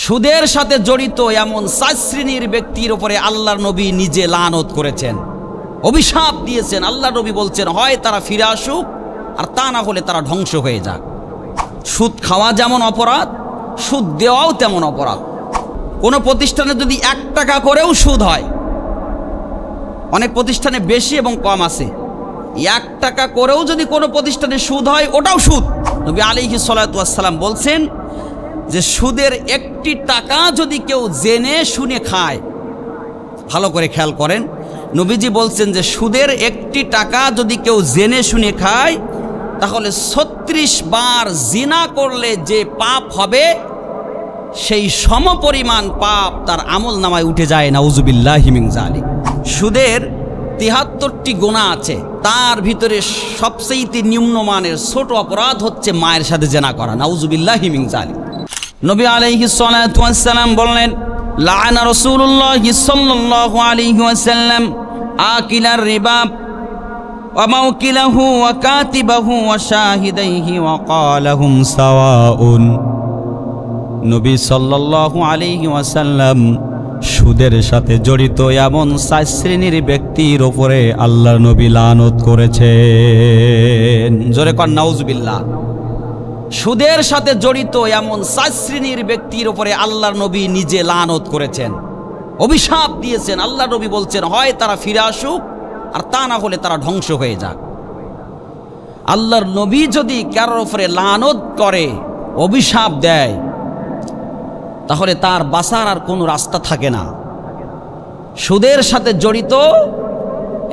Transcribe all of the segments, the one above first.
সুদের সাথে জড়িত এমন 4 শ্রেণীর ব্যক্তির উপরে আল্লাহর নবী নিজে লানত করেছেন, অভিশাপ দিয়েছেন। আল্লাহর নবী বলছেন, হয় তারা ফিরে আসুক, আর তা না হলে তারা ধ্বংস হয়ে যাক। সুদ খাওয়া যেমন অপরাধ, সুদ দেওয়াও তেমন অপরাধ। কোনো প্রতিষ্ঠানে যদি 1 টাকা করেও সুদ হয়, অনেক প্রতিষ্ঠানে বেশি এবং কম আছে, 1 টাকা করেও যদি কোনো প্রতিষ্ঠানে সুদ হয়, ওটাও সুদ। নবী আলাইহিস সালাতু ওয়াস সালাম বলছেন যে সুদের 1টি টাকা যদি কেউ জেনে শুনে খায়, ভালো করে খেয়াল করেন, নবীজি বলছেন যে সুদের 1টি টাকা যদি কেউ জেনে শুনে খায়, তাহলে 36 বার জিনা করলে যে পাপ হবে সেই সমপরিমাণ পাপ তার আমল নামায় উঠে যায়। নাউজুবিল্লাহি মিন যালিক। সুদের 73টি গুনাহ আছে, তার ভিতরে সবচেয়ে নিম্নমানের ছোট অপরাধ হচ্ছে মায়ের সাথে জিনা করা। নাউজুবিল্লাহি মিন যালিক। নবী আলাইহিস সালাতু ওয়াস সালাম বললেন, লাআনা রাসূলুল্লাহি সাল্লাল্লাহু আলাইহি ওয়াসাল্লাম আকিলার রিবা ওয়া মাওকিলাহু ওয়া কাতিবাহু ওয়া শাহিদাইহি ওয়া ক্বালাহুম সাওয়াউন। নবী সাল্লাল্লাহু আলাইহি ওয়াসাল্লাম সুদের সাথে জড়িত এমন 4 শ্রেণীর ব্যক্তির উপরে আল্লাহর নবী লানত করেছেন। জোরে কর নাউজুবিল্লাহ। সুদের সাথে জড়িত এমন 4 শ্রেণীর ব্যক্তির উপরে আল্লাহর নবী নিজে লানত করেছেন, অভিশাপ দিয়েছেন। আল্লাহর নবী বলছেন, হয় তারা ফিরে আসুক, আর তা না হলে তারা ধ্বংস হয়ে যাক। আল্লাহর নবী যদি কারোর উপরে লানত করে, অভিশাপ দেয়, তাহলে তার বাঁচার আর কোনো রাস্তা থাকে না। সুদের সাথে জড়িত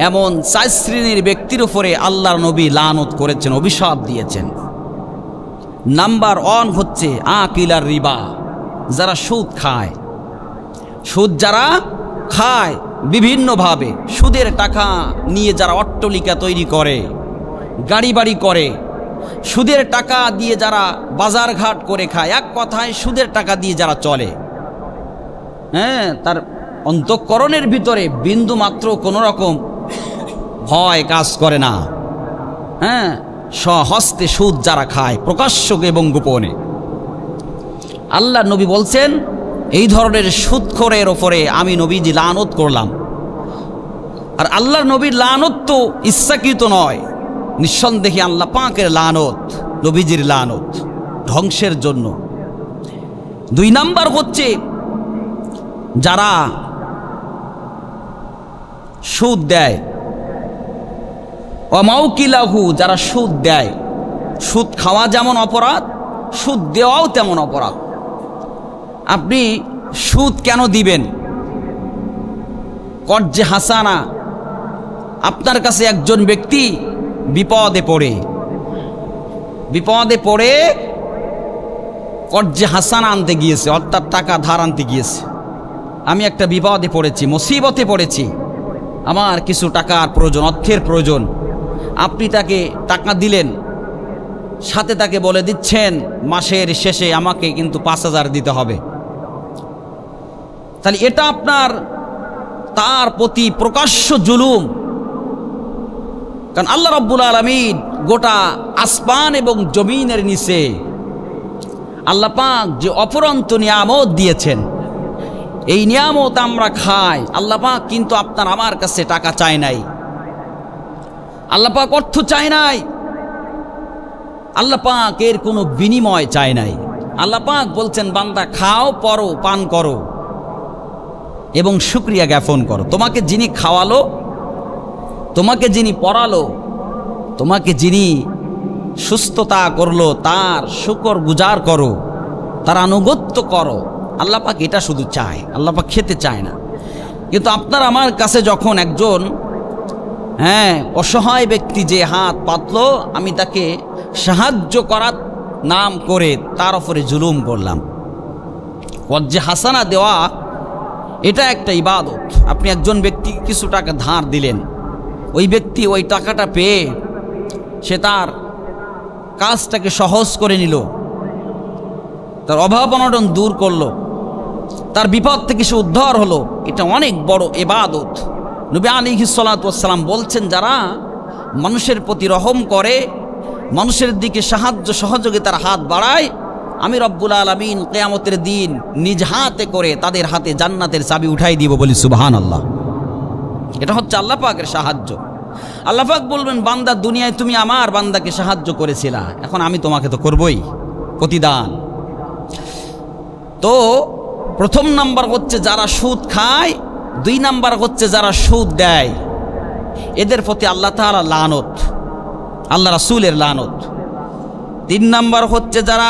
এমন 4 শ্রেণীর ব্যক্তির উপরে আল্লাহর নবী লানত করেছেন, অভিশাপ দিয়েছেন। নাম্বার 1 হচ্ছে আকিলার রিবা, যারা সুদ খায়। সুদ যারা খায় বিভিন্নভাবে, সুদের টাকা নিয়ে যারা অট্টালিকা তৈরি করে, গাড়ি বাড়ি করে, সুদের টাকা দিয়ে যারা বাজারঘাট করে খায়, এক কথায় সুদের টাকা দিয়ে যারা চলে, হ্যাঁ, তার অন্তঃকরণের ভিতরে বিন্দু মাত্র কোনো রকম ভয় কাজ করে না। হ্যাঁ, স্বহস্তে সুদ যারা খায়, প্রকাশ্য এবং গোপনে, আল্লাহ নবী বলছেন, এই ধরনের সুদখোরের ওপরে আমি নবীজি লানত করলাম। আর আল্লাহর নবীর লানত তো ইচ্ছাকৃত নয়, নিঃসন্দেহে আল্লাহ পাকের লানত, নবীজির লানত ধ্বংসের জন্য। 2 নাম্বার হচ্ছে যারা সুদ দেয়, অমাউকিলাহু, যারা সুদ দেয়। সুদ খাওয়া যেমন অপরাধ, সুদ দেওয়াও তেমন অপরাধ। আপনি সুদ কেন দিবেন? কর্জে হাসানা, আপনার কাছে একজন ব্যক্তি বিপদে পড়ে কর্জে হাসানা আনতে গিয়েছে, অর্থাৎ টাকা ধার আনতে গিয়েছে। আমি একটা বিপদে পড়েছি, মুসিবতে পড়েছি, আমার কিছু টাকার প্রয়োজন, অর্থের প্রয়োজন। আপনি তাকে টাকা দিলেন, সাথে তাকে বলে দিচ্ছেন মাসের শেষে আমাকে কিন্তু 5,000 দিতে হবে। তাহলে এটা আপনার তার প্রতি প্রকাশ্য জুলুম। কারণ আল্লাহ রাব্বুল আলামিন গোটা আসমান এবং জমিনের নিচে আল্লাহ পাক যে অপরন্ত নিয়ামত দিয়েছেন, এই নিয়ামত আমরা খাই। আল্লাহ পাক কিন্তু আপনার আমার কাছে টাকা চায় নাই, আল্লাহ পাক অর্থ চায় নাই, আল্লাহ পাক এর কোনো বিনিময় চায় নাই। আল্লাহ পাক বলছেন, বান্দা খাও, পরো, পান করো এবং শুকরিয়া জ্ঞাপন করো। তোমাকে যিনি খাওয়ালো, তোমাকে যিনি পড়ালো, তোমাকে যিনি সুস্থতা করলো, তার শুকর গুজার করো, তার আনুগত্য করো। আল্লাহ পাক এটা শুধু চায়, আল্লাহ পাক খেতে চায় না। কিন্তু আপনার আমার কাছে যখন একজন অসহায় ব্যক্তি যে হাত পাতলো, আমি তাকে সাহায্য করার নাম করে তার উপরে জুলুম করলাম। কর্জে হাসানা দেওয়া এটা একটা ইবাদত। আপনি একজন ব্যক্তিকে কিছু টাকা ধার দিলেন, ওই ব্যক্তি ওই টাকাটা পেয়ে সে তার কাজটাকে সহজ করে নিল, তার অভাব অনটন দূর করলো, তার বিপদ থেকে সে উদ্ধার হলো। এটা অনেক বড় ইবাদত। নবী আলাইহিস সালাতু ওয়াস সালাম বলছেন, যারা মানুষের প্রতি রহম করে, মানুষের দিকে সাহায্য সহযোগিতার হাত বাড়ায়, আমি রব্বুল আলামিন কিয়ামতের দিন নিজ হাতে করে তাদের হাতে জান্নাতের চাবি উঠাই দিব, বলি সুবহানাল্লাহ। এটা হচ্ছে আল্লাহ পাকের সাহায্য। আল্লাহ পাক বলবেন, বান্দা দুনিয়ায় তুমি আমার বান্দাকে সাহায্য করেছিলা, এখন আমি তোমাকে তো করবই প্রতিদান। তো প্রথম নাম্বার হচ্ছে যারা সুদ খায়, 2 নাম্বার হচ্ছে যারা সুদ দেয়, এদের প্রতি আল্লাহ তাআলা লানত, আল্লাহ রাসূলের লানত। 3 নাম্বার হচ্ছে যারা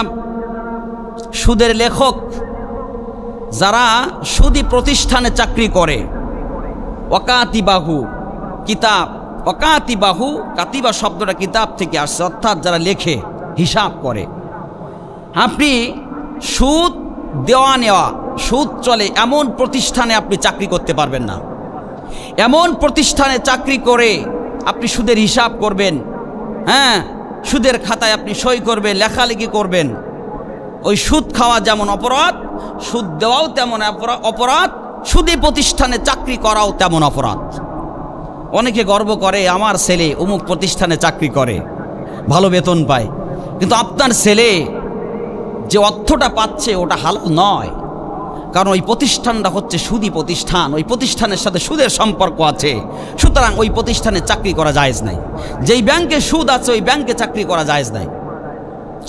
সুদের লেখক, যারা সুদী প্রতিষ্ঠানে চাকরি করে, ওয়াকাতিবাহু কিতাব, ওয়াকাতিবাহু কাতিবা শব্দটা কিতাব থেকে আসছে, অর্থাৎ যারা লেখে, হিসাব করে। আপনি সুদ দেওয়া নেওয়া, সুদ চলে এমন প্রতিষ্ঠানে আপনি চাকরি করতে পারবেন না। এমন প্রতিষ্ঠানে চাকরি করে আপনি সুদের হিসাব করবেন, হ্যাঁ, সুদের খাতায় আপনি সই করবেন, লেখালেখি করবেন। ওই সুদ খাওয়া যেমন অপরাধ, সুদ দেওয়াও তেমন অপরাধ, সুদী প্রতিষ্ঠানে চাকরি করাও তেমন অপরাধ। অনেকে গর্ব করে, আমার ছেলে অমুক প্রতিষ্ঠানে চাকরি করে, ভালো বেতন পায়, কিন্তু আপনার ছেলে যে অর্থটা পাচ্ছে ওটা হালাল নয়, কারণ ওই প্রতিষ্ঠানটা হচ্ছে সুদী প্রতিষ্ঠান, ওই প্রতিষ্ঠানের সাথে সুদের সম্পর্ক আছে, সুতরাং ওই প্রতিষ্ঠানে চাকরি করা জায়েজ নাই। যেই ব্যাংকে সুদ আছে ওই ব্যাংকে চাকরি করা জায়েজ নাই,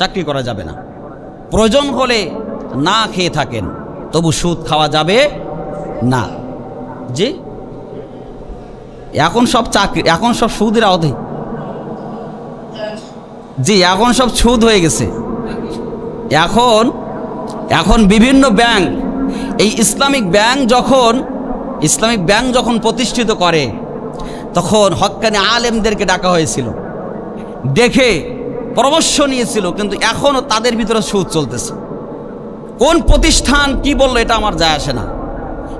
চাকরি করা যাবে না। প্রয়োজন হলে না খেয়ে থাকেন, তবু সুদ খাওয়া যাবে না। জি, এখন সব চাকরি, এখন সব সুদের আওতায়, জি এখন সব সুদ হয়ে গেছে। এখন বিভিন্ন ব্যাংক, এই ইসলামিক ব্যাংক যখন প্রতিষ্ঠিত করে তখন হক্কানি আলেমদেরকে ডাকা হয়েছিল, দেখে পরামর্শ নিয়েছিল, কিন্তু এখনও তাদের ভিতরে সুদ চলতেছে। কোন প্রতিষ্ঠান কি বললো এটা আমার যায় আসে না,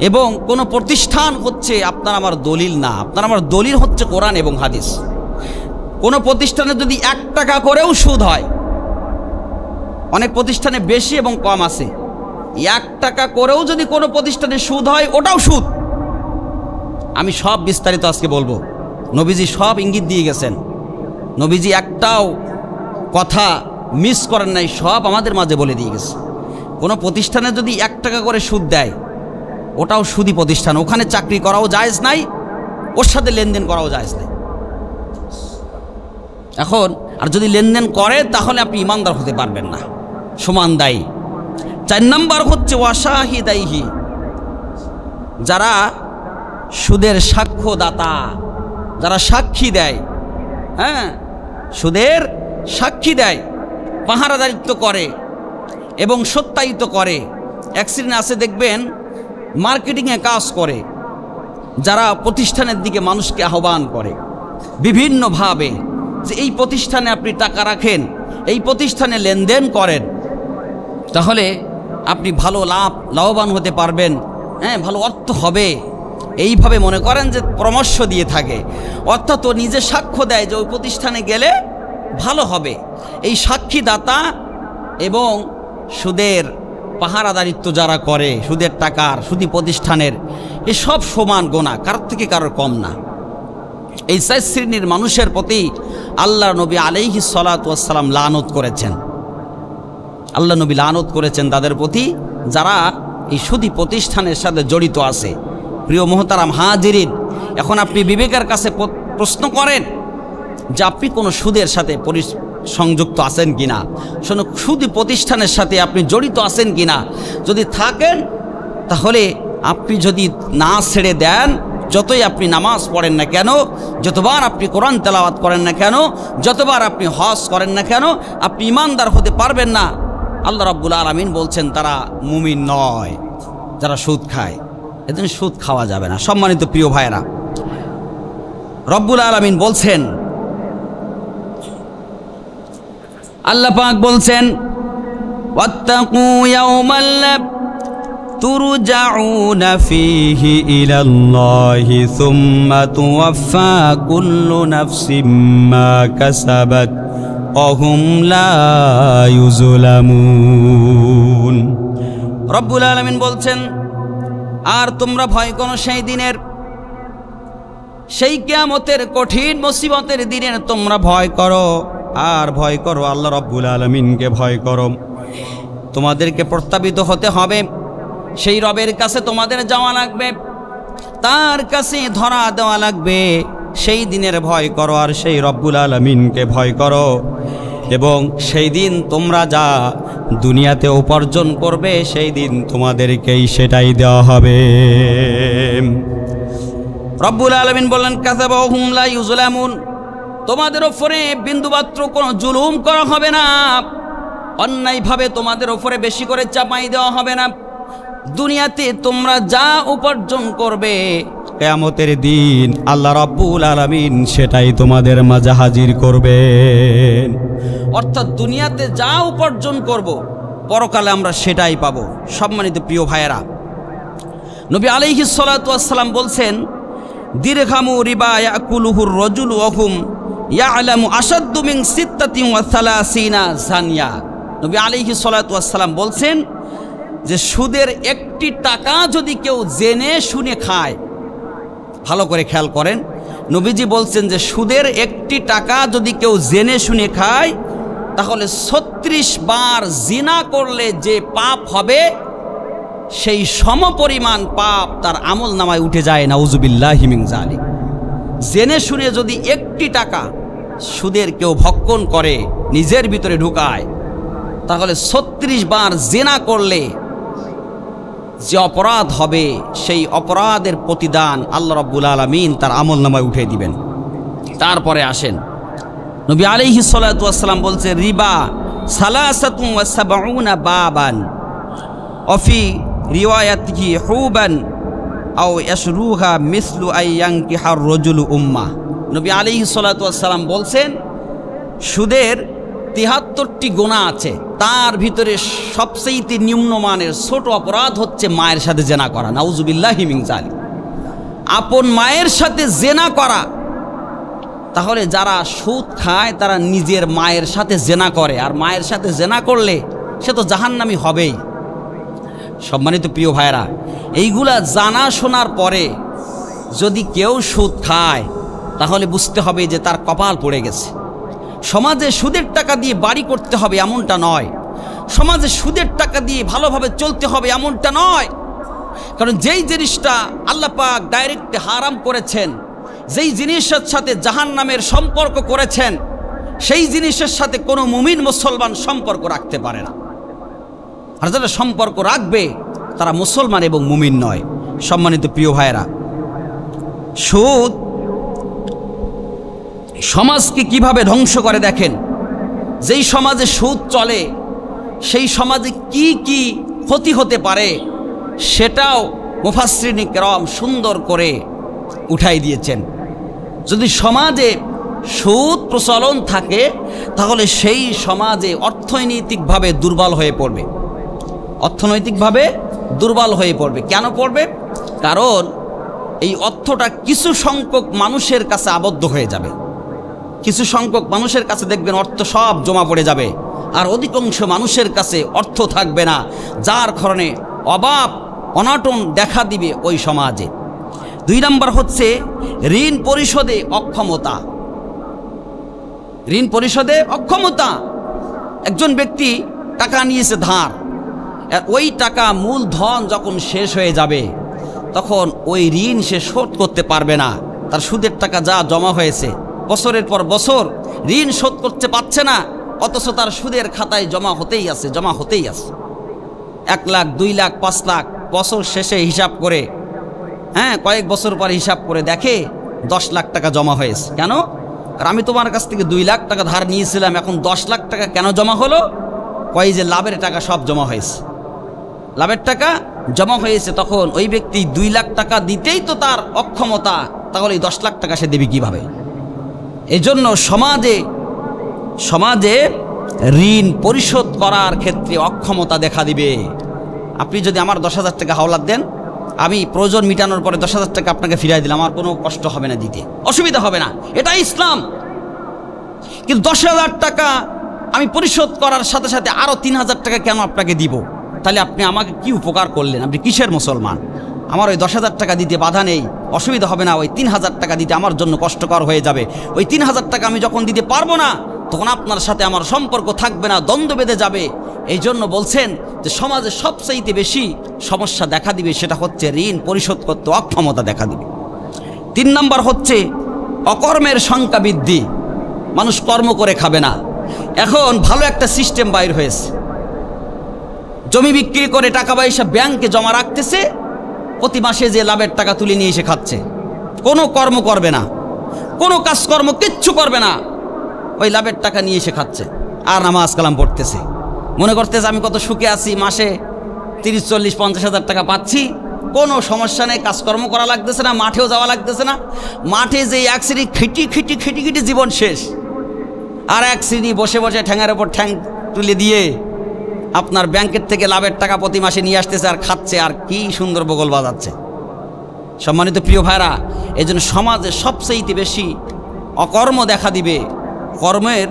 এবং কোন প্রতিষ্ঠান হচ্ছে আপনার আমার দলিল না, আপনার আমার দলিল হচ্ছে কোরআন এবং হাদিস। কোন প্রতিষ্ঠানে যদি 1 টাকা করেও সুদ হয়, অনেক প্রতিষ্ঠানে বেশি এবং কম আছে, 1 টাকা করেও যদি কোনো প্রতিষ্ঠানে সুদ হয় ওটাও সুদ। আমি সব বিস্তারিত আজকে বলবো, নবীজি সব ইঙ্গিত দিয়ে গেছেন, নবীজি একটাও কথা মিস করেন নাই, সব আমাদের মাঝে বলে দিয়ে গেছে। কোনো প্রতিষ্ঠানে যদি 1 টাকা করে সুদ দেয় ওটাও সুদী প্রতিষ্ঠান, ওখানে চাকরি করাও জায়েজ নাই, ওর সাথে লেনদেন করাও জায়েজ নাই। এখন আর যদি লেনদেন করে তাহলে আপনি ইমানদার হতে পারবেন না, সমান দায়ী। 4 নাম্বার হচ্ছে ওয়াশাহিদাইহি, যারা সুদের সাক্ষ্যদাতা, যারা সাক্ষী দেয়, হ্যাঁ, সুদের সাক্ষী দেয়, পাহারাদারিত্ব করে এবং সত্যায়িত করে। এক শ্রেণী আছে দেখবেন মার্কেটিংয়ে কাজ করে, যারা প্রতিষ্ঠানের দিকে মানুষকে আহ্বান করে বিভিন্নভাবে, যে এই প্রতিষ্ঠানে আপনি টাকা রাখেন, এই প্রতিষ্ঠানে লেনদেন করেন, তাহলে আপনি ভালো লাভবান হতে পারবেন, হ্যাঁ, ভালো অর্থ হবে, এইভাবে মনে করেন যে পরামর্শ দিয়ে থাকে। অর্থাৎ ও নিজে সাক্ষ্য দেয় যে ওই প্রতিষ্ঠানে গেলে ভালো হবে। এই সাক্ষীদাতা এবং সুদের পাহারাদারিত্ব যারা করে, সুদের টাকার, সুদী প্রতিষ্ঠানের, এসব সমান গোনা, কারোর থেকে কারোর কম না। এই 4 শ্রেণীর মানুষের প্রতি আল্লাহ নবী আলাইহিস সালাতু ওয়াস সালাম লানত করেছেন। আল্লাহ নবী লানত করেছেন তাদের প্রতি যারা এই সুদী প্রতিষ্ঠানের সাথে জড়িত আছে। প্রিয় মুহতারাম হাজিরিন, এখন আপনি বিবেকের কাছে প্রশ্ন করেন যে আপনি কোনো সুদের সাথে সংযুক্ত আছেন কিনা, সুদী প্রতিষ্ঠানের সাথে আপনি জড়িত আছেন কিনা। যদি থাকেন তাহলে আপনি যদি না ছেড়ে দেন, যতই আপনি নামাজ পড়েন না কেন, যতবার আপনি কোরআন তেলাওয়াত করেন না কেন, যতবার আপনি হজ করেন না কেন, আপনি ইমানদার হতে পারবেন না। আল্লাহ রাব্বুল আলামিন বলছেন তারা মুমিন নয়, যারা সুদ খায়। এজন্য সুদ খাওয়া যাবে না। সম্মানিত প্রিয় ভাইরা, রব্বুল আলামিন বলছেন, আল্লাহ পাক বলছেন, ওয়াত্তাকু ইয়াওমান লা তুরজাউনা ফীহি ইলাল্লাহি সুম্মা তুওয়াফফা কুল্লু নাফসিম মা কাসাবাত ওয়া হুম লা ইউযলামুন। রব্বুল আলামিন বলছেন, আর তোমরা ভয় করো সেই দিনের, সেই কিয়ামতের কঠিন মুসিবতের দিনের তোমরা ভয় করো, আর ভয় করো আল্লাহ রাব্বুল আলামিনকে ভয় করো। তোমাদেরকে প্রত্যাবিত হতে হবে, সেই রবের কাছে তোমাদের যাওয়া লাগবে, তার কাছে ধরা দেওয়া লাগবে। সেই দিনের ভয় করো আর সেই রব্বুল আলামিনকে ভয় করো, এবং সেই দিন তোমরা যা দুনিয়াতে উপার্জন করবে সেই দিন তোমাদেরকেই সেটাই দেওয়া হবে। রব্বুল আলামিন বললেন কাযাবাহুম লা ইউজলামুন, তোমাদের ওপরে বিন্দুমাত্র কোনো জুলুম করা হবে না, অন্যায়ভাবে তোমাদের ওপরে বেশি করে চাপাই দেওয়া হবে না। দুনিয়াতে তোমরা যা উপার্জন করবে কিয়ামতের দিন আল্লাহ রাব্বুল আলামিন সেটাই তোমাদের মাঝে হাজির করবেন। অর্থাৎ দুনিয়াতে যা উপার্জন করব পরকালে আমরা সেটাই পাবো। সম্মানিত প্রিয় ভাইয়েরা, নবী আলাইহিস সালাতু ওয়াস সালাম বলছেন, দিরহামু রিবা ইয়াকুলুহুর রাজুলু ওয়া হুম ইয়ালামু আশাদ্দু মিন 36 জানিয়া। নবী আলাইহিস সালাতু ওয়াস সালাম বলছেন যে সুদের একটি টাকা যদি কেউ জেনে শুনে খায়, ভালো করে খেয়াল করেন, নবীজি বলছেন যে সুদের একটি টাকা যদি কেউ জেনে শুনে খায় তাহলে 36 বার জিনা করলে যে পাপ হবে সেই সমপরিমাণ পাপ তার আমল নামায় উঠে যায়। নাউজুবিল্লাহি মিন যালিক। জেনে শুনে যদি একটি টাকা সুদের কেউ ভক্ষণ করে, নিজের ভিতরে ঢুকায়, তাহলে 36 বার জিনা করলে যে অপরাধ হবে সেই অপরাধের প্রতিদান আল্লাহ রাব্বুল আলামিন তার আমল নামায় উঠে দিবেন। তারপরে আসেন, নবী আলাইহিস সালাতু ওয়াস সালাম বলছে রিবা 73 বাবান অফি রিওয়ায়াতিহি হুবান আও ইয়াশরুহা মিসলু আইয়ানকিহার রাজুলু উম্মা। নবী আলাইহিস সালাতু ওয়াস সালাম বলছেন সুদের 73টি গুনাহ আছে, তার ভিতরে সবচেয়ে নিম্নমানের ছোট অপরাধ হচ্ছে মায়ের সাথে জেনা করা। নাউজুবিল্লাহি মিন যালিক। আপন মায়ের সাথে জেনা করা। তাহলে যারা সুদ খায় তারা নিজের মায়ের সাথে জেনা করে, আর মায়ের সাথে জেনা করলে সে তো জাহান্নামী হবেই। সম্মানিত প্রিয় ভাইরা, এইগুলা জানা শোনার পরে যদি কেউ সুদ খায় তাহলে বুঝতে হবে যে তার কপাল পড়ে গেছে। সমাজে সুদের টাকা দিয়ে বাড়ি করতে হবে এমনটা নয়, সমাজে সুদের টাকা দিয়ে ভালোভাবে চলতে হবে এমনটা নয়। কারণ যেই জিনিসটা আল্লাহ পাক ডাইরেক্ট হারাম করেছেন, যেই জিনিসের সাথে জাহান্নামের সম্পর্ক করেছেন, সেই জিনিসের সাথে কোনো মুমিন মুসলমান সম্পর্ক রাখতে পারে না। আর যারা সম্পর্ক রাখবে তারা মুসলমান এবং মুমিন নয়। সম্মানিত প্রিয় ভাইয়েরা, সুদ সমাজকে কিভাবে ধ্বংস করে দেখেন। যেই সমাজে সুদ চলে সেই সমাজে কি কি ক্ষতি হতে পারে সেটাও মুফাসসিরিন কিরাম সুন্দর করে উঠাই দিয়েছেন। যদি সমাজে সুদ প্রচলন থাকে তাহলে সেই সমাজে অর্থনৈতিকভাবে দুর্বল হয়ে পড়বে, অর্থনৈতিকভাবে দুর্বল হয়ে পড়বে। কেন পড়বে? কারণ এই অর্থটা কিছু সংখ্যক মানুষের কাছে আবদ্ধ হয়ে যাবে। কিছু সংখ্যক মানুষের কাছে দেখবেন অর্থ সব জমা পড়ে যাবে, আর অধিকাংশ মানুষের কাছে অর্থ থাকবে না, যার কারণে অভাব অনটন দেখা দিবে ওই সমাজে। 2 নম্বর হচ্ছে ঋণ পরিশোধে অক্ষমতা। ঋণ পরিশোধে অক্ষমতা। একজন ব্যক্তি টাকা নিয়েছে ধার, ওই টাকা মূলধন যখন শেষ হয়ে যাবে তখন ওই ঋণ সে শোধ করতে পারবে না। তার সুদের টাকা যা জমা হয়েছে বছরের পর বছর ঋণ শোধ করতে পারছে না, অথচ তার সুদের খাতায় জমা হতেই আছে, জমা হতেই আছে। 1 লাখ, 2 লাখ, 5 লাখ, বছর শেষে হিসাব করে, কয়েক বছর পরে হিসাব করে দেখে 10 লাখ টাকা জমা হয়েছে। কেন? আর আমি তোমার কাছ থেকে 2 লাখ টাকা ধার নিয়েছিলাম, এখন 10 লাখ টাকা কেন জমা হলো? কয় যে লাভের টাকা সব জমা হয়েছে, লাভের টাকা জমা হয়েছে। তখন ওই ব্যক্তি 2 লাখ টাকা দিতেই তো তার অক্ষমতা, তাহলে এই 10 লাখ টাকা সে দেবে কিভাবে? এই জন্য সমাজে ঋণ পরিশোধ করার ক্ষেত্রে অক্ষমতা দেখা দিবে। আপনি যদি আমার 10,000 টাকা হাওলাত দেন, আমি প্রয়োজন মিটানোর পরে 10,000 টাকা আপনাকে ফিরিয়ে দিলাম, আমার কোনো কষ্ট হবে না, দিতে অসুবিধা হবে না, এটাই ইসলাম। কিন্তু 10,000 টাকা আমি পরিশোধ করার সাথে সাথে আরও 3,000 টাকা কেন আপনাকে দিব? তাহলে আপনি আমাকে কি উপকার করলেন? আপনি কিসের মুসলমান? আমার ওই 10,000 টাকা দিতে বাধা নেই, অসুবিধা হবে না। ওই 3,000 টাকা দিতে আমার জন্য কষ্টকর হয়ে যাবে। ওই 3,000 টাকা আমি যখন দিতে পারবো না তখন আপনার সাথে আমার সম্পর্ক থাকবে না, দ্বন্দ্ব বেঁধে যাবে। এই জন্য বলছেন যে সমাজে সবচাইতে বেশি সমস্যা দেখা দিবে সেটা হচ্ছে ঋণ পরিশোধ করতে অক্ষমতা দেখা দিবে। 3 নম্বর হচ্ছে অকর্মের সংখ্যা বৃদ্ধি, মানুষ কর্ম করে খাবে না। এখন ভালো একটা সিস্টেম বাইর হয়েছে, জমি বিক্রি করে টাকা পয়সা ব্যাংকে জমা রাখতেছে, প্রতি মাসে যে লাভের টাকা তুলে নিয়ে এসে খাচ্ছে, কোনো কর্ম করবে না, কোনো কাজকর্ম কিচ্ছু করবে না, ওই লাভের টাকা নিয়ে এসে খাচ্ছে আর নামাজ কালাম পড়তেছে, মনে করতেছে আমি কত সুখে আছি, মাসে 30, 40, 50 হাজার টাকা পাচ্ছি, কোনো সমস্যা নেই, কাজকর্ম করা লাগতেছে না, মাঠেও যাওয়া লাগতেছে না। মাঠে যে এক শ্রেণী খিটি জীবন শেষ, আর এক শ্রেণী বসে বসে ঠ্যাঙের ওপর ঠ্যাং তুলে দিয়ে আপনার ব্যাংকের থেকে লাভের টাকা প্রতি মাসে নিয়ে আসতেছে আর খাচ্ছে, আর কি সুন্দর বগল বাজাচ্ছে। সম্মানিত প্রিয় ভাইরা, এই জন্য সমাজে সবচেয়ে বেশি অকর্ম দেখা দিবে, কর্মের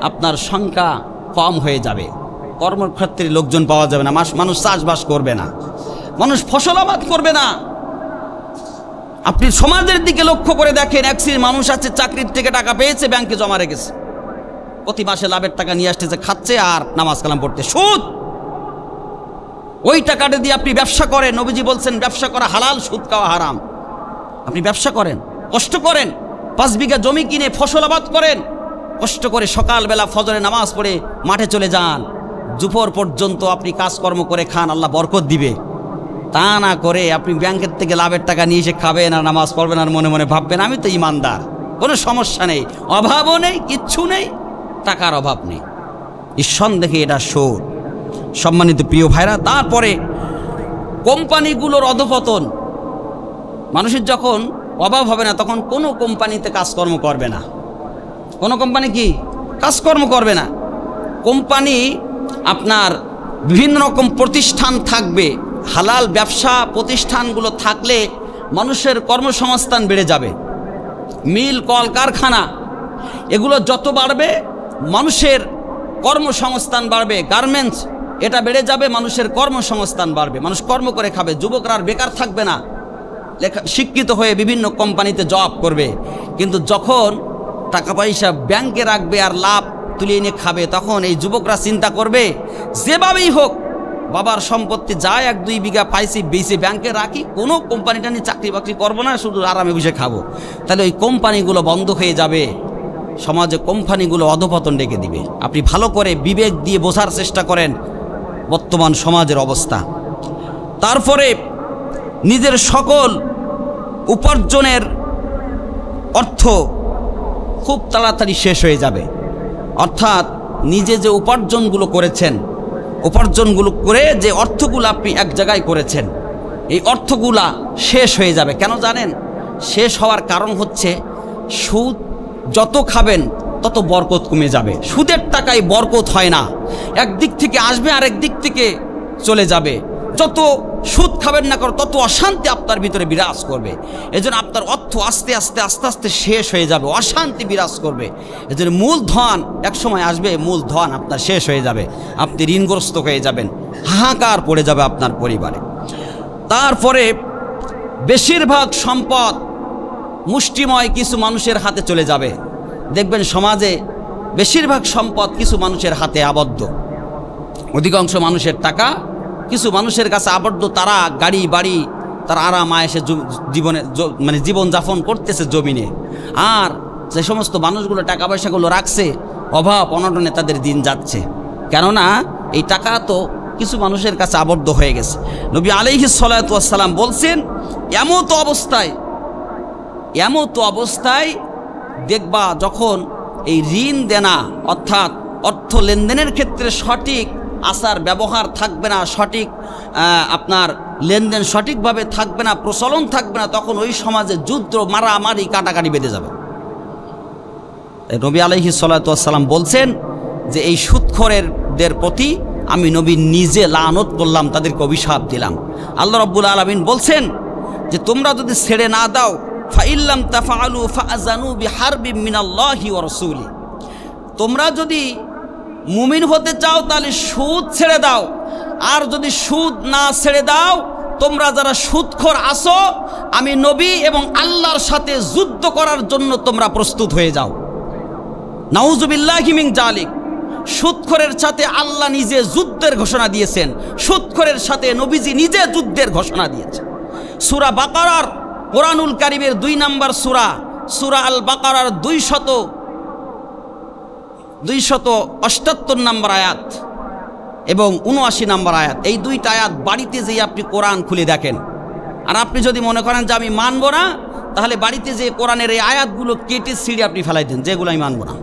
আপনার সংখ্যা কম হয়ে যাবে, কর্মক্ষেত্রে লোকজন পাওয়া যাবে না, মানুষ চাষবাস করবে না, মানুষ ফসল আবাদ করবে না। আপনি সমাজের দিকে লক্ষ্য করে দেখেন, এক শ্রেণীর মানুষ আছে চাকরির থেকে টাকা পেয়েছে, ব্যাংকে জমা রেখেছে, প্রতি মাসে লাভের টাকা নিয়ে আসতেছে, খাচ্ছে আর নামাজ কালাম পড়তে। সুদ, ওই টাকাটা দিয়ে আপনি ব্যবসা করেন, নবীজি বলছেন ব্যবসা করা হালাল, সুদ খাওয়া হারাম। আপনি ব্যবসা করেন, কষ্ট করেন, 5 বিঘা জমি কিনে ফসল আবাদ করেন, কষ্ট করে সকালবেলা ফজরে নামাজ পড়ে মাঠে চলে যান, দুপুর পর্যন্ত আপনি কাজকর্ম করে খান, আল্লাহ বরকত দিবে। তা না করে আপনি ব্যাংকের থেকে লাভের টাকা নিয়ে এসে খাবেন আর নামাজ পড়বেন আর মনে মনে ভাববেন আমি তো ইমানদার, কোনো সমস্যা নেই, অভাবও নেই, কিচ্ছু নেই, টাকার অভাব নেই। নিঃসন্দেহে এটা সুদ। সম্মানিত প্রিয় ভাইরা, তারপরে কোম্পানিগুলোর অধঃপতন, মানুষের যখন অভাব হবে না তখন কোনো কোম্পানিতে কাজকর্ম করবে না, কোনো কোম্পানি কি কাজকর্ম করবে না। কোম্পানি আপনার বিভিন্ন রকম প্রতিষ্ঠান থাকবে, হালাল ব্যবসা প্রতিষ্ঠানগুলো থাকলে মানুষের কর্মসংস্থান বেড়ে যাবে। মিল, কল কারখানা এগুলো যত বাড়বে মানুষের কর্মসংস্থান বাড়বে। গার্মেন্টস এটা বেড়ে যাবে, মানুষের কর্মসংস্থান বাড়বে, মানুষ কর্ম করে খাবে, যুবকরা আর বেকার থাকবে না, শিক্ষিত হয়ে বিভিন্ন কোম্পানিতে জব করবে। কিন্তু যখন টাকা পয়সা ব্যাংকে রাখবে আর লাভ তুলে এনে খাবে, তখন এই যুবকরা চিন্তা করবে যেভাবেই হোক বাবার সম্পত্তি যা 1-2 বিঘা পাইছি বেশি ব্যাংকে রাখি, কোনো কোম্পানিটা নিয়ে চাকরি বাকরি করবো না, শুধু আরামে বসে খাবো। তাহলে ওই কোম্পানিগুলো বন্ধ হয়ে যাবে, সমাজে কোম্পানিগুলো অধঃপতন ডেকে দিবে। আপনি ভালো করে বিবেক দিয়ে বোঝার চেষ্টা করেন বর্তমান সমাজের অবস্থা। তারপরে নিজের সকল উপার্জনের অর্থ খুব তাড়াতাড়ি শেষ হয়ে যাবে, অর্থাৎ নিজে যে উপার্জনগুলো করেছেন, উপার্জনগুলো করে যে অর্থগুলো আপনি এক জায়গায় করেছেন, এই অর্থগুলা শেষ হয়ে যাবে। কেন জানেন? শেষ হওয়ার কারণ হচ্ছে সুদ যত খাবেন তত বরকত কমে যাবে। সুদের টাকায় বরকত হয় না, একদিক থেকে আসবে আরেক দিক থেকে চলে যাবে। যত সুদ খাবেন না করো তত অশান্তি আপনার ভিতরে বিরাজ করবে। এজন্য আপনার অর্থ আস্তে আস্তে শেষ হয়ে যাবে, অশান্তি বিরাজ করবে। এজন্য মূলধন একসময় আসবে, মূলধন আপনার শেষ হয়ে যাবে, আপনি ঋণগ্রস্ত হয়ে যাবেন, হাহাকার পড়ে যাবে আপনার পরিবারে। তারপরে বেশিরভাগ সম্পদ মুষ্টিময় কিছু মানুষের হাতে চলে যাবে। দেখবেন সমাজে বেশিরভাগ সম্পদ কিছু মানুষের হাতে আবদ্ধ, অধিকাংশ মানুষের টাকা কিছু মানুষের কাছে আবদ্ধ। তারা গাড়ি বাড়ি, তারা আরাম আয়েসে জীবনযাপন করতেছে জমিনে, আর যে সমস্ত মানুষগুলো টাকা পয়সাগুলো রাখছে অভাব অনটনে তাদের দিন যাচ্ছে। কেননা এই টাকা তো কিছু মানুষের কাছে আবদ্ধ হয়ে গেছে। নবী আলাইহিস সালাতু ওয়াস সালাম বলছেন, এমত অবস্থায় দেখবা যখন এই ঋণ দেনা অর্থাৎ অর্থ লেনদেনের ক্ষেত্রে সঠিক আচার ব্যবহার থাকবে না, সঠিক আপনার লেনদেন সঠিকভাবে থাকবে না, প্রচলন থাকবে না, তখন ওই সমাজে যুদ্ধ, মারামারি, কাটাকাটি বেঁধে যাবে। নবী আলাইহিস সালাতু ওয়াস সালাম বলছেন যে এই সুদখোরদের প্রতি আমি নবী নিজে লানত করলাম, তাদেরকে অভিশাপ দিলাম। আল্লাহ রাব্বুল আলামিন বলছেন যে তোমরা যদি ছেড়ে না দাও, ফাইল্লাম তাফআলু ফাআযানু বিহারবিম মিনাল্লাহি ওয়া রাসূলি, তোমরা যদি মুমিন হতে চাও তাহলে সুদ ছেড়ে দাও, আর যদি সুদ না ছেড়ে দাও, তোমরা যারা সুদখোর আছো আমি নবী এবং আল্লাহর সাথে যুদ্ধ করার জন্য তোমরা প্রস্তুত হয়ে যাও। নাউযুবিল্লাহি মিন যালিক। সুদখোরের সাথে আল্লাহ নিজে যুদ্ধের ঘোষণা দিয়েছেন, সুদখোরের সাথে নবীজি নিজে যুদ্ধের ঘোষণা দিয়েছেন। সূরা বাকারার, কোরআনুল কারীমের 2 নম্বর সূরা, সূরা আল বাকারার 278 নম্বর আয়াত এবং 79 নম্বর আয়াত, এই 2টা আয়াত বাড়িতে যেয়ে আপনি কোরআন খুলে দেখেন। আর আপনি যদি মনে করেন যে আমি মানব না, তাহলে বাড়িতে যে কোরআনের এই আয়াতগুলো কেটে ছিঁড়ে আপনি ফেলাই দেন, যেগুলো আমি মানব না।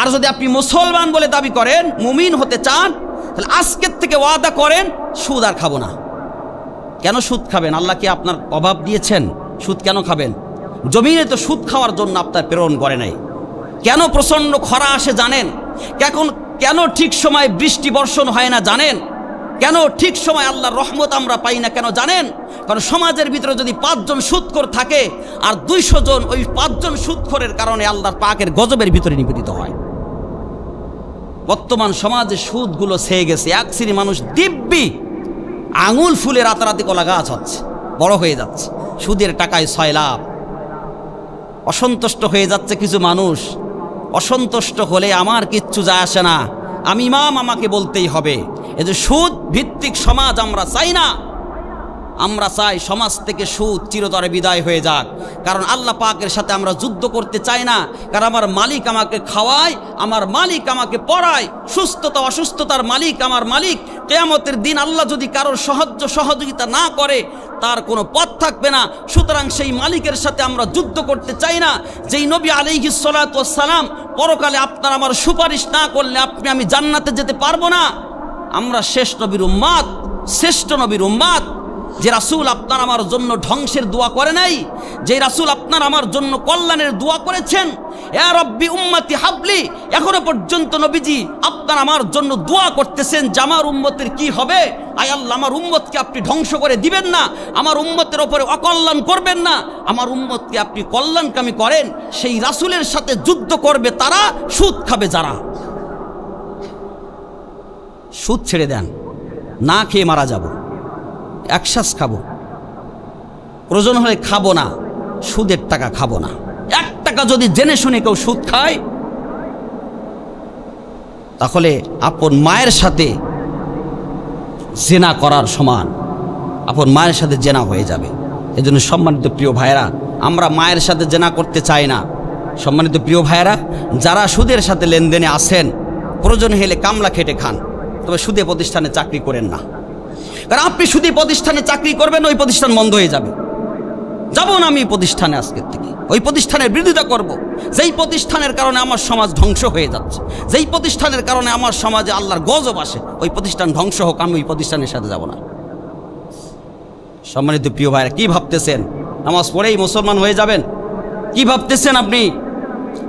আর যদি আপনি মুসলমান বলে দাবি করেন, মুমিন হতে চান, তাহলে আজকের থেকে ওয়াদা করেন সুদ আর খাবো না। কেন সুদ খাবেন? আল্লাহ কি আপনার অভাব দিয়েছেন? সুদ কেন খাবেন? জমিনে তো সুদ খাওয়ার জন্য আপনার প্রেরণ করে নাই। কেন প্রচণ্ড খরা আসে জানেন? কেন ঠিক সময় বৃষ্টি বর্ষণ হয় না জানেন? কেন ঠিক সময় আল্লাহর রহমত আমরা পাই না কেন জানেন? কারণ সমাজের ভিতরে যদি 5 জন সুদখোর থাকে আর 200 জন ওই 5 জন সুদখোরের কারণে আল্লাহর পাকের গজবের ভিতরে নিপতিত হয়। বর্তমান সমাজে সুদগুলো ছেয়ে গেছে। এক শ্রেণীর মানুষ দিব্যি আঙুল ফুলে রাতারাতি কলা গাছ হচ্ছে, বড় হয়ে যাচ্ছে, সুদের টাকায় 6 লাভ। অসন্তুষ্ট হয়ে যাচ্ছে কিছু মানুষ। অসন্তুষ্ট হলে আমার কিচ্ছু যায় আসে না, আমি ইমাম, আমাকে বলতেই হবে। এই যে সুদ ভিত্তিক সমাজ আমরা চাই না। আমরা চাই সমাজ থেকে সুদ চিরতরে বিদায় হয়ে যাক। কারণ আল্লাহ পাকের সাথে আমরা যুদ্ধ করতে চাই না। কারণ আমার মালিক আমাকে খাওয়ায়, আমার মালিক আমাকে পড়ায়, সুস্থতা অসুস্থতার মালিক আমার মালিক। কিয়ামতের দিন আল্লাহ যদি কারোর সহযোগিতা না করে, তার কোনো পথ থাকবে না। সুতরাং সেই মালিকের সাথে আমরা যুদ্ধ করতে চাই না। যেই নবী আলাইহিস সালাতু ওয়াস সালাম পরকালে আপনার আমার সুপারিশ না করলে আমি জান্নাতে যেতে পারবো না। আমরা শেষ নবীর উম্মাত, শ্রেষ্ঠ নবীর উম্মাত। যে রাসূল আপনার আমার জন্য ধ্বংসের দোয়া করে নাই, যে রাসূল আপনার আমার জন্য কল্যাণের দোয়া করেছেন, ইয়া রাব্বি উম্মতি হাবলি, এখনো পর্যন্ত নবীজি আপনার আমার জন্য দোয়া করতেছেন যে আমার উম্মতের কি হবে। আয় আল্লাহ, আমার উম্মতকে আপনি ধ্বংস করে দিবেন না, আমার উম্মতের ওপরে অকল্যাণ করবেন না, আমার উম্মতকে আপনি কল্যাণকামী করেন। সেই রাসূলের সাথে যুদ্ধ করবে তারা, সুদ খাবে যারা। সুদ ছেড়ে দেন, না খেয়ে মারা যাব, একশ্বাস খাবো, প্রয়োজন হলে খাবো না, সুদের টাকা খাবো না। 1 টাকা যদি জেনে শুনে কেউ সুদ খায়, তাহলে আপন মায়ের সাথে জেনা করার সমান, আপন মায়ের সাথে জেনা হয়ে যাবে। এজন্য সম্মানিত প্রিয় ভাইয়েরা, আমরা মায়ের সাথে জেনা করতে চাই না। সম্মানিত প্রিয় ভাইয়েরা, যারা সুদের সাথে লেনদেনে আসেন, প্রয়োজন হলে কামলা খেটে খান, তবে সুদে প্রতিষ্ঠানে চাকরি করেন না। কারণ আপনি সুদী প্রতিষ্ঠানে চাকরি করবেন, ওই প্রতিষ্ঠান বন্ধ হয়ে যাবে। যাব না আমি প্রতিষ্ঠানে আজকের থেকে, ওই প্রতিষ্ঠানের বিরোধিতা করব। যেই প্রতিষ্ঠানের কারণে আমার সমাজ ধ্বংস হয়ে যাচ্ছে, যেই প্রতিষ্ঠানের কারণে আমার সমাজে আল্লাহর গজব আসে, ওই প্রতিষ্ঠান ধ্বংস হোক, আমি ওই প্রতিষ্ঠানের সাথে যাব না। সম্মানিত প্রিয় ভাইরা, কি ভাবতেছেন নামাজ পড়েই মুসলমান হয়ে যাবেন? কি ভাবতেছেন আপনি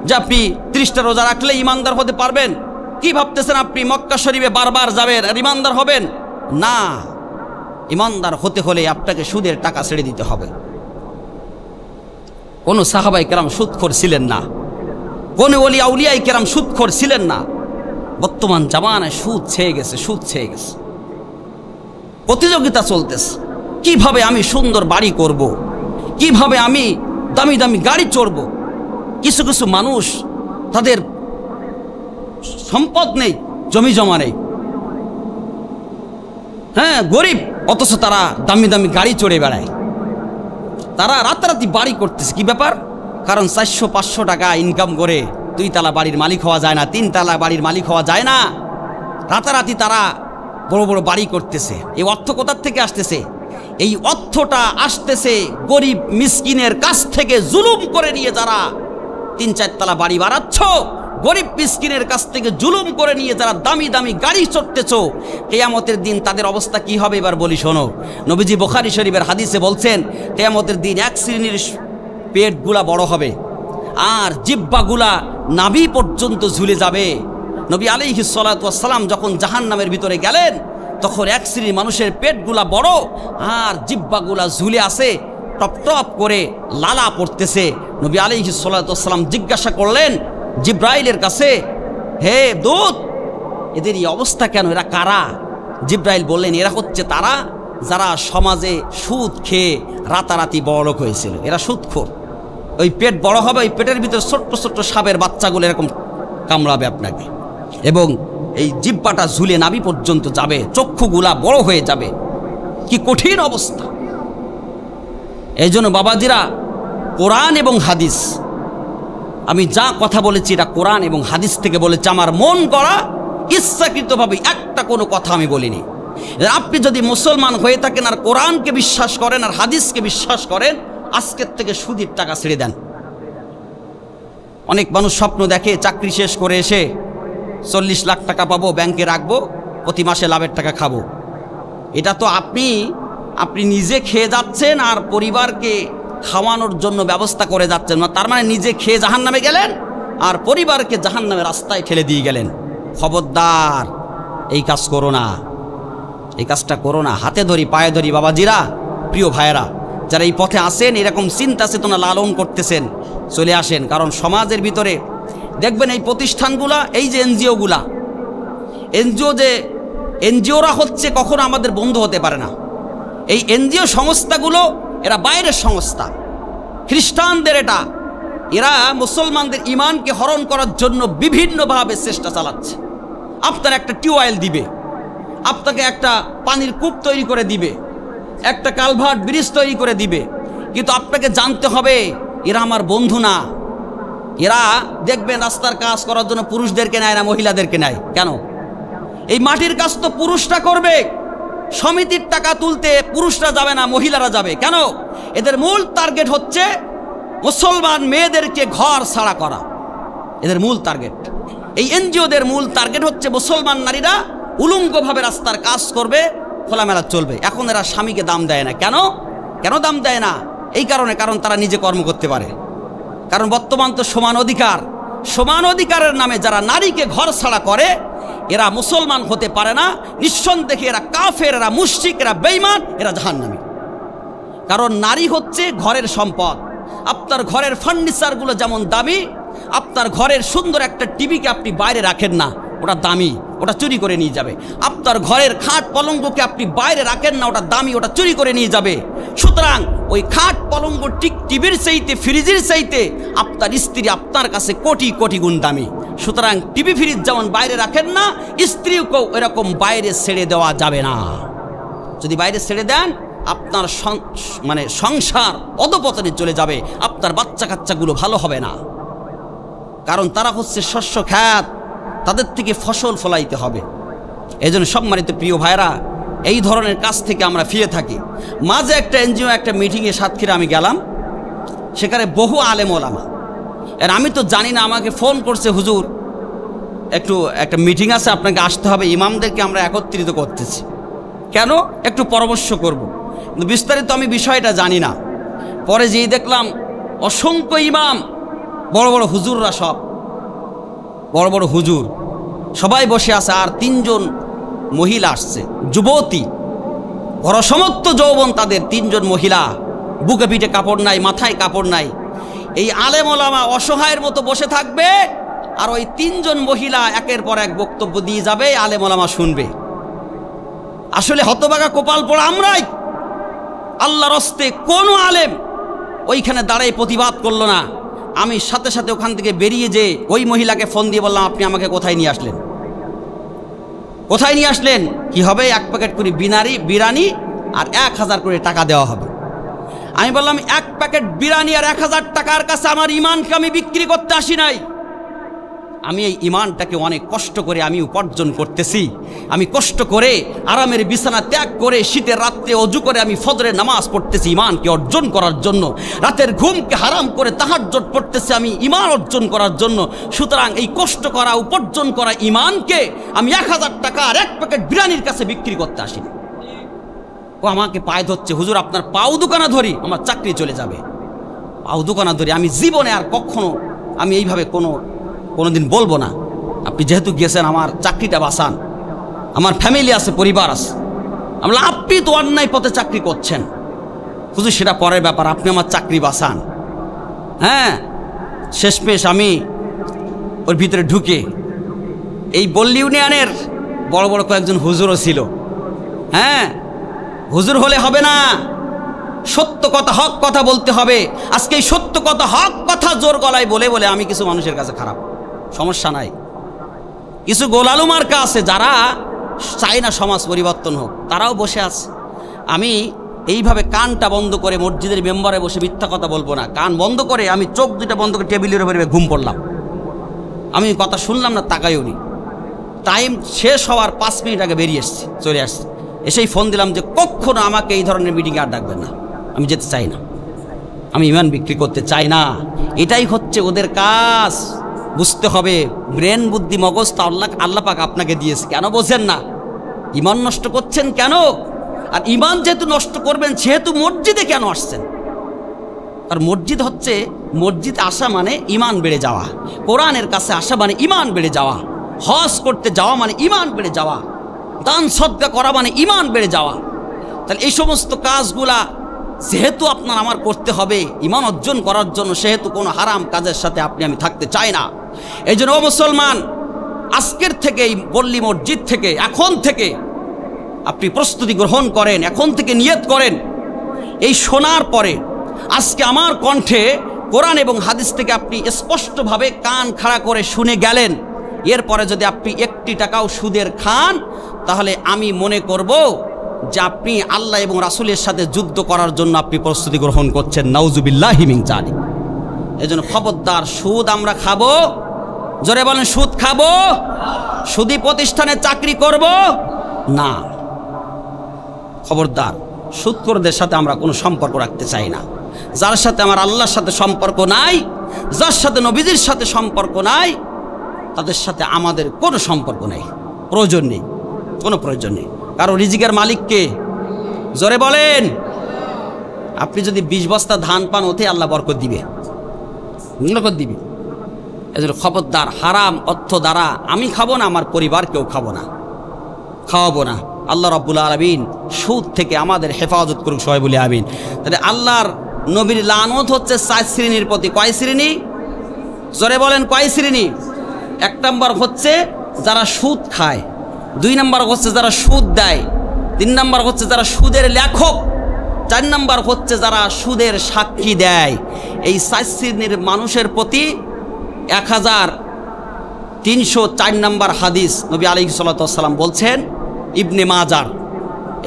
যে আপনি 30টা রোজা রাখলে ইমানদার হতে পারবেন? কি ভাবতেছেন আপনি মক্কা শরীফে বারবার যাবেন আর ইমানদার হবেন? না, ইমানদার হতে হলে আপনাকে সুদের টাকা ছেড়ে দিতে হবে। কোন সাহাবায়ে কেরাম সুদখোর ছিলেন না, কোন ওলি আউলিয়ায়ে কেরাম সুদখোর ছিলেন না। বর্তমান জামানায় সুদ ছেয়ে গেছে, সুদ ছেয়ে গেছে। প্রতিযোগিতা চলতেছে, কিভাবে আমি সুন্দর বাড়ি করব, কিভাবে আমি দামি দামি গাড়ি চড়ব। কিছু কিছু মানুষ তাদের সম্পদ নেই, জমি জমা নেই, হ্যাঁ গরিব, অথচ তারা দামি দামি গাড়ি চড়ে বেড়ায়। তারা রাতারাতি বাড়ি করতেছে। কি ব্যাপার? কারণ 400-500 টাকা ইনকাম করে 2 তলা বাড়ির মালিক হওয়া যায় না, 3 তলা বাড়ির মালিক হওয়া যায় না। রাতারাতি তারা বড় বড় বাড়ি করতেছে। এই অর্থ কোথা থেকে আসতেছে? এই অর্থটা আসতেছে গরিব মিসকিনের কাছ থেকে জুলুম করে নিয়ে। যারা 3-4 তলা বাড়ি বাড়াচ্ছ, গরিব মিসকিনের কাছ থেকে জুলুম করে নিয়ে যারা দামি দামি গাড়ি চড়তেছ, কিয়ামতের দিন তাদের অবস্থা কি হবে এবার বলি শোনো। নবীজি বুখারী শরীফের হাদিসে বলছেন, কিয়ামতের দিন এক শ্রেণীর পেটগুলা বড় হবে আর জিহ্বাগুলা নাভি পর্যন্ত ঝুলে যাবে। নবী আলাইহিস সালাতু ওয়াস সালাম যখন জাহান্নামের ভিতরে গেলেন, তখন এক শ্রেণীর মানুষের পেটগুলা বড় আর জিহ্বাগুলা ঝুলে আসে, টপ টপ করে লালা পড়তেছে। নবী আলাইহিস সালাতু ওয়াস সালাম জিজ্ঞাসা করলেন জিব্রাইলের কাছে, হে দূত, এদের এই অবস্থা কেন? এরা কারা? জিব্রাইল বললেন, এরা হচ্ছে তারা যারা সমাজে সুদ খেয়ে রাতারাতি বড়লোক হয়েছিল। এরা সুদখোর। ওই পেট বড় হবে, ওই পেটের ভিতরে ছোট্ট ছোট্ট সাপের বাচ্চাগুলো এরকম কামড়াবে আপনাকে, এবং এই জিহ্বাটা ঝুলে নাভি পর্যন্ত যাবে, চক্ষুগুলা বড় হয়ে যাবে। কি কঠিন অবস্থা! এই জন্য বাবাজিরা, কোরআন এবং হাদিস, আমি যা কথা বলেছি এটা কোরআন এবং হাদিস থেকে বলেছি। আমার মন গড়া ইচ্ছাকৃতভাবে একটা কোনো কথা আমি বলিনি। আপনি যদি মুসলমান হয়ে থাকেন আর কোরআনকে বিশ্বাস করেন আর হাদিসকে বিশ্বাস করেন, আজকের থেকে সুদের টাকা ছেড়ে দেন। অনেক মানুষ স্বপ্ন দেখে চাকরি শেষ করে এসে 40 লাখ টাকা পাবো, ব্যাংকে রাখবো, প্রতি মাসে লাভের টাকা খাবো। এটা তো আপনি নিজে খেয়ে যাচ্ছেন আর পরিবারকে খাওয়ানোর জন্য ব্যবস্থা করে যাচ্ছেন না। তার মানে নিজে খেয়ে জাহান্নামে গেলেন আর পরিবারকে জাহান্নামের রাস্তায় ঠেলে দিয়ে গেলেন। খবরদার, এই কাজ করো না, এই কাজটা করো না। হাতে ধরি, পায়ে ধরি বাবাজিরা, প্রিয় ভাইয়েরা, যারা এই পথে আসেন, এরকম চিন্তা চেতনা লালন করতেছেন, চলে আসেন। কারণ সমাজের ভিতরে দেখবেন এই প্রতিষ্ঠানগুলা, এই যে এনজিওরা হচ্ছে কখনো আমাদের বন্ধু হতে পারে না। এই এনজিও সংস্থাগুলো এরা বাইরের সংস্থা, খ্রিস্টানদের এরা মুসলমানদের ইমানকে হরণ করার জন্য বিভিন্নভাবে চেষ্টা চালাচ্ছে। আপনার একটা টিউবওয়েল দিবে, আপনাকে একটা পানির কূপ তৈরি করে দিবে, একটা কালভার্ট ব্রিজ তৈরি করে দিবে, কিন্তু আপনাকে জানতে হবে এরা আমার বন্ধু না। এরা দেখবেন রাস্তার কাজ করার জন্য পুরুষদেরকে নেয় না, মহিলাদেরকে নেয়। কেন? এই মাটির কাজ তো পুরুষরা করবে, সমিতির টাকা তুলতে পুরুষরা যাবে না, মহিলারা যাবে। কেন? এদের মূল টার্গেট হচ্ছে মুসলমান মেয়েদেরকে ঘর ছাড়া করা, এদের মূল টার্গেট। এই এনজিওদের মূল টার্গেট হচ্ছে মুসলমান নারীরা উলঙ্গভাবে রাস্তার কাজ করবে, খোলামেলা চলবে। এখন এরা স্বামীকে দাম দেয় না। কেন দাম দেয় না? এই কারণ তারা নিজে কর্ম করতে পারে। কারণ বর্তমান তো সমান অধিকারের নামে যারা নারীকে ঘর ছাড়া করে, এরা মুসলমান হতে পারে না। নিঃসন্দেহে এরা কাফের, এরা মুশরিক, এরা বেঈমান, এরা জাহান্নামী। কারণ নারী হচ্ছে ঘরের সম্পদ। আপনার ঘরের ফার্নিচারগুলো যেমন দামি, আপনার ঘরের সুন্দর একটা টিভিকে আপনি বাইরে রাখেন না, ওটা দামি, ওটা চুরি করে নিয়ে যাবে। আপনার ঘরের খাট পলঙ্গকে আপনি বাইরে রাখেন না, ওটা দামি, ওটা চুরি করে নিয়ে যাবে। সুতরাং ওই খাট পলঙ্গ টিভির চাইতে, ফ্রিজের চাইতে আপনার স্ত্রী আপনার কাছে কোটি কোটি গুণ দামি। সুতরাং টিভি ফ্রিজ যেমন বাইরে রাখেন না, স্ত্রীকেও এরকম বাইরে ছেড়ে দেওয়া যাবে না। যদি বাইরে ছেড়ে দেন, আপনার সংসার অধপতনে চলে যাবে, আপনার বাচ্চা কাচ্চাগুলো ভালো হবে না। কারণ তারা হচ্ছে শস্য খ্যাত, তাদের থেকে ফসল ফলাইতে হবে। এই জন্য সম্মানিত প্রিয় ভাইরা, এই ধরনের কাজ থেকে আমরা ফিরে থাকি। মাঝে একটা এনজিও একটা মিটিংয়ে সাতক্ষীরা আমি গেলাম, সেখানে বহু আলেম ওলামা। আর আমি তো জানি না, আমাকে ফোন করছে, হুজুর একটা মিটিং আছে, আপনাকে আসতে হবে, ইমামদেরকে আমরা একত্রিত করতেছি। কেন? একটু পরামর্শ করব। কিন্তু বিস্তারিত আমি বিষয়টা জানি না। পরে যেই দেখলাম অসংখ্য ইমাম, বড় বড় হুজুররা, সব বড় বড় হুজুর সবাই বসে আছে, আর 3 জন মহিলা আসছে, যুবতী, বড় সমস্ত যৌবন তাদের। 3 জন মহিলা, বুকে পিঠে কাপড় নাই, মাথায় কাপড় নাই। এই আলেম ওলামা অসহায়ের মতো বসে থাকবে, আর ওই 3 জন মহিলা একের পর এক বক্তব্য দিয়ে যাবে, আলেম ওলামা শুনবে। আসলে হতভাগা কপাল পড়া আমরাই। আল্লাহর হস্তে কোনো আলেম ওইখানে দাঁড়াই প্রতিবাদ করলো না। আমি সাথে সাথে ওখান থেকে বেরিয়ে যে ওই মহিলাকে ফোন দিয়ে বললাম, আপনি আমাকে কোথায় নিয়ে আসলেন? কি হবে? 1 প্যাকেট করে বিরিয়ানি আর 1000 করে টাকা দেওয়া হবে। আমি বললাম, 1 প্যাকেট বিরিয়ানি আর 1000 টাকার কাছে আমার ইমানকে আমি বিক্রি করতে আসি নাই। আমি এই ইমানটাকে অনেক কষ্ট করে আমি উপার্জন করতেছি। আমি কষ্ট করে আরামের বিছানা ত্যাগ করে শীতের রাত্রে অজু করে আমি ফজরের নামাজ পড়তেছি ইমানকে অর্জন করার জন্য। রাতের ঘুমকে হারাম করে তাহাজ্জুদ পড়তেছি আমি ইমান অর্জন করার জন্য। সুতরাং এই কষ্ট করা, উপার্জন করা ইমানকে আমি 1000 টাকা আর 1 প্যাকেট বিরিয়ানির কাছে বিক্রি করতে আসিনি। ও আমাকে পায়ে ধরছে, হুজুর আপনার পাও দোকানা ধরি আমার চাকরি চলে যাবে। পাও দোকানা ধরি আমি জীবনে আর কখনো আমি এইভাবে কোনোদিন বলবো না। আপনি যেহেতু গেছেন, আমার চাকরিটা বাঁচান, আমার ফ্যামিলি আছে, পরিবার আছে। আমরা আপনি তো অন্যায় পথে চাকরি করছেন হুজুর, সেটা পরের ব্যাপার, আপনি আমার চাকরি বাঁচান। হ্যাঁ, শেষমেশ আমি ওর ভিতরে ঢুকে, এই বল্লি ইউনিয়নের বড় বড় কয়েকজন হুজুরও ছিল। হ্যাঁ, হুজুর হলে হবে না, সত্য কথা, হক কথা বলতে হবে। আজকে এই সত্য কথা, হক কথা জোর গলায় বলে আমি কিছু মানুষের কাছে খারাপ, সমস্যা নাই। কিছু গোলালু মার্কা আছে যারা চায় না সমাজ পরিবর্তন হোক, তারাও বসে আছে। আমি এইভাবে কানটা বন্ধ করে মসজিদের মেম্বারে বসে মিথ্যা কথা বলবো না, কান বন্ধ করে আমি চোখ দুটা বন্ধ করে টেবিলের উপরে ঘুম পড়লাম, আমি কথা শুনলাম না, তাকাইও নি। টাইম শেষ হওয়ার 5 মিনিট আগে বেরিয়ে এসছি, চলে আসছি, এসেই ফোন দিলাম যে কখনো আমাকে এই ধরনের মিটিংয়ে আর ডাকবেন না, আমি যেতে চাই না, আমি ইমান বিক্রি করতে চাই না। এটাই হচ্ছে ওদের কাজ। বুঝতে হবে ব্রেন বুদ্ধি মগজ তা আল্লাহ পাক আপনাকে দিয়েছে, কেন বোঝেন না? ইমান নষ্ট করছেন কেন? আর ইমান যেহেতু নষ্ট করবেন সেহেতু মসজিদে কেন আসছেন? আর মসজিদ হচ্ছে, মসজিদে আসা মানে ইমান বেড়ে যাওয়া, কোরআনের কাছে আসা মানে ইমান বেড়ে যাওয়া, হজ করতে যাওয়া মানে ইমান বেড়ে যাওয়া, দান সদকা করা মানে ইমান বেড়ে যাওয়া। তাহলে এই সমস্ত কাজগুলা যেহেতু আপনার আমার করতে হবে ইমান অর্জন করার জন্য, সেহেতু কোনো হারাম কাজের সাথে আপনি আমি থাকতে চাই না। এই জন্য ও মুসলমান, আজকের থেকেই পল্লী মসজিদ থেকে এখন থেকে আপনি প্রস্তুতি গ্রহণ করেন, এখন থেকে নিয়ত করেন। এই শোনার পরে আজকে আমার কণ্ঠে কোরআন এবং হাদিস থেকে আপনি স্পষ্টভাবে কান খাড়া করে শুনে গেলেন, এরপরে যদি আপনি 1 টাকাও সুদের খান তাহলে আমি মনে করব যে আপনি আল্লাহ এবং রাসূলের সাথে যুদ্ধ করার জন্য আপনি প্রস্তুতি গ্রহণ করছেন। নাউজুবিল্লাহি মিন যালিক। এই জন্য খবরদার, সুদ আমরা খাবো, জোরে বলেন সুদ খাবো, সুদী প্রতিষ্ঠানে চাকরি করব না। খবরদার, সুদখোরদের সাথে আমরা কোনো সম্পর্ক রাখতে চাই না। যার সাথে আমার আল্লাহর সাথে সম্পর্ক নাই, যার সাথে নবীজির সাথে সম্পর্ক নাই, তাদের সাথে আমাদের কোনো সম্পর্ক নেই, প্রয়োজন নেই, কোনো প্রয়োজন নেই। কারণ রিজিকের মালিককে, জোরে বলেন। আপনি যদি 20 বস্তা ধান পান ওতে আল্লাহ বরকত দিবে, বরকত দিবে। এজন্য খবরদার, হারাম অর্থ দ্বারা আমি খাবো না, আমার পরিবার কেউ খাবো না, খাওয়াবো না। আল্লাহ রাব্বুল আলামিন সুদ থেকে আমাদের হেফাজত করুক, সবাই বলি আমিন। তাহলে আল্লাহর নবীর লানত হচ্ছে 4 শ্রেণীর প্রতি। কয় শ্রেণী? জোরে বলেন কয় শ্রেণী? 1 নম্বর হচ্ছে যারা সুদ খায়, 2 নম্বর হচ্ছে যারা সুদ দেয়, 3 নম্বর হচ্ছে যারা সুদের লেখক, 4 নম্বর হচ্ছে যারা সুদের সাক্ষী দেয়। এই 4 শ্রেণীর মানুষের প্রতি 1304 নম্বর হাদিস নবী আলাইহিস সালাতু ওয়াস সালাম বলছেন, ইবনে মাজার,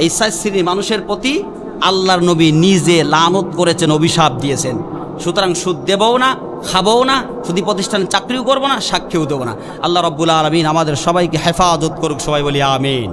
এই 4 শ্রেণীর মানুষের প্রতি আল্লাহর নবী নিজে লানত করেছেন, অভিশাপ দিয়েছেন। সুতরাং সুদ দেবও না, খাবও না, সুদী প্রতিষ্ঠানে চাকরিও করবো না, সাক্ষীও দেবো না। আল্লাহ রাব্বুল আলামিন আমাদের সবাইকে হেফাজত করুক, সবাই বলি আমিন।